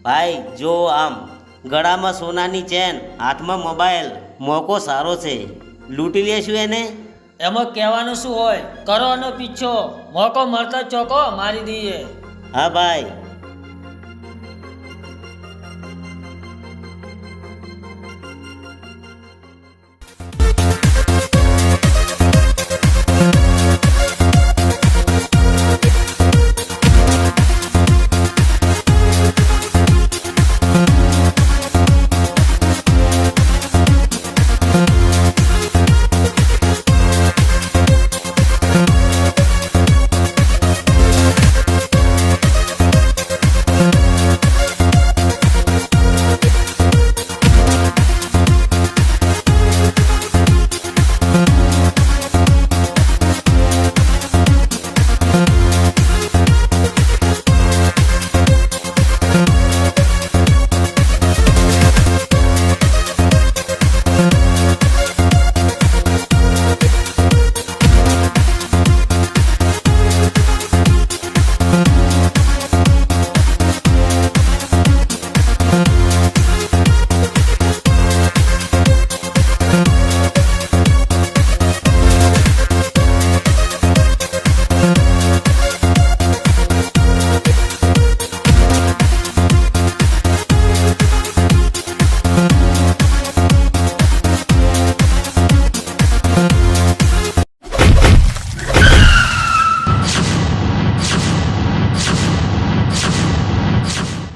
ભાઈ જો આમ ગળામાં સોનાની ચેન, હાથમાં મોબાઈલ, મોકો સારો છે, લૂંટી લેશું એને. એમાં કહેવાનું શું હોય, કરો એનો પીછો, મોકો મળતા ચોકો મારી દઈએ. હા ભાઈ.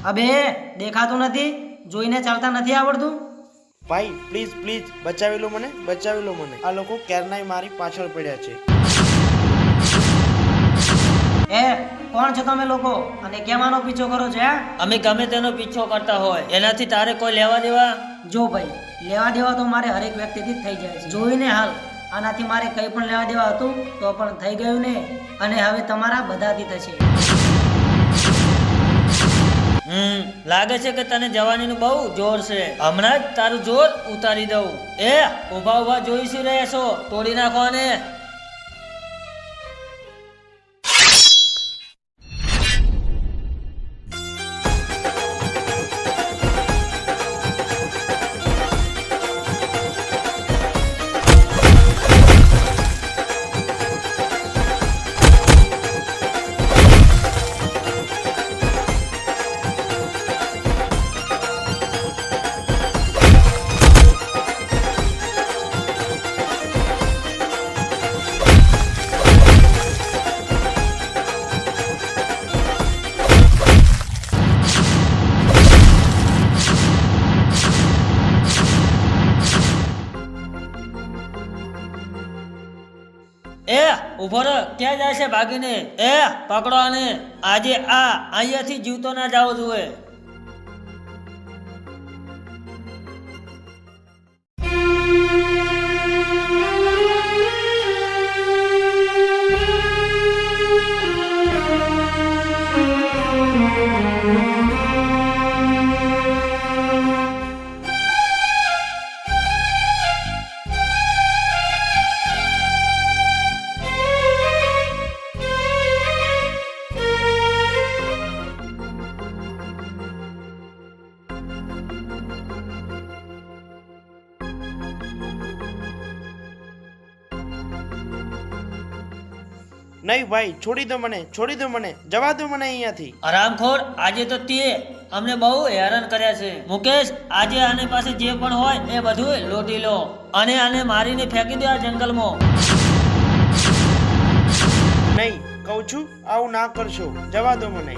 અબે દેખાતું નથી, જોઈને ચાલતા નથી આવડતું. ભાઈ પ્લીઝ પ્લીઝ બચાવી લો મને, બચાવી લો મને. આ લોકો ક્યારનાય મારી પાછળ પડ્યા છે. એ કોણ છો તમે લોકો અને કેવાનો પીછો કરો છો? અમે ગમે તેનો પીછો કરતા હોય, એનાથી તારે કોઈ લેવા દેવા? જો ભાઈ, લેવા દેવા તો મારે હરેક વ્યક્તિથી જ થઈ જાય છે. જોઈને હાલ આનાથી મારે કંઈ પણ લેવા દેવા હતું તો પણ થઈ ગયું ને, અને હવે તમારા બધાથી થશે. લાગે છે કે તને જવાનીનું બહુ જોર છે. હમણાં જ તારું જોર ઉતારી દઉં. એ ઉભા ઉભા જોઈ શું રહ્યા છો? તોડી નાખો ને. એ ઉભો રહો, ક્યાં જાય છે ભાગીને? એ પકડો આને. આજે અહીંયાથી જીવતો ના જાવો જોઈએ. નહીં ભાઈ, છોડી દો મને, છોડી દો મને, જવા દો મને અહીંયાથી. હરામખોર, આજે તો તે અમને બહુ હેરાન કર્યા છે. મુકેશ, આજે આને પાસે જે પણ હોય એ બધું લૂંટી લો અને આને મારીને ફેંકી દો આ જંગલમાં. નહીં, કહું છું આવું ના કરશો, જવા દો મને.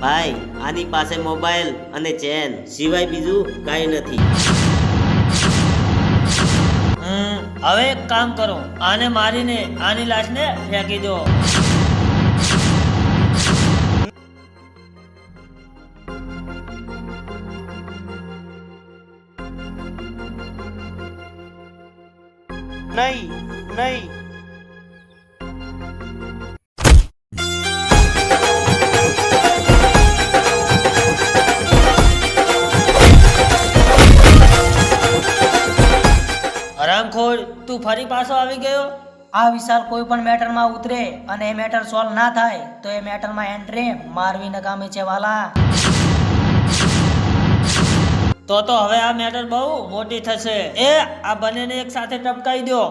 ભાઈ આની પાસે મોબાઈલ અને ચેન સિવાય બીજું કાંઈ નથી. હવે એક કામ કરો, આને મારીને આની લાશને ફેંકી દો. નહીં, નહીં. ફરી પાછો આવી ગયો? આ વિશાલ કોઈ પણ મેટરમાં ઉતરે અને એ મેટર સોલ્વ ના થાય તો એ મેટરમાં એન્ટ્રી મારવી નકામી છે વાલા. તો હવે આ મેટર બહુ મોટી થશે. આ બંનેને એક સાથે ટપકાઈ દો.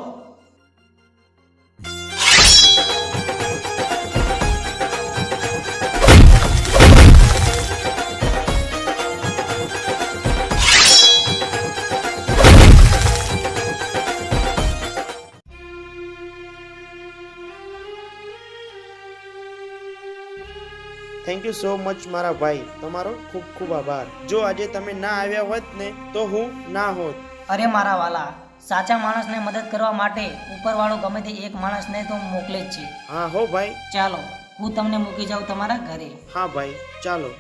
થેન્ક યુ સો મચ મારા ભાઈ, તમારો ખૂબ ખૂબ આભાર. જો આજે તમે ના આવ્યા હોત ને તો હું ના હોત. અરે મારા વાલા, સાચા માણસને મદદ કરવા માટે ઉપરવાળો ગમે તે એક માણસને તો મોકલે જ છે. હા હો ભાઈ. ચાલો હું તમને મૂકી જાઉં તમારા ઘરે. હા ભાઈ ચાલો.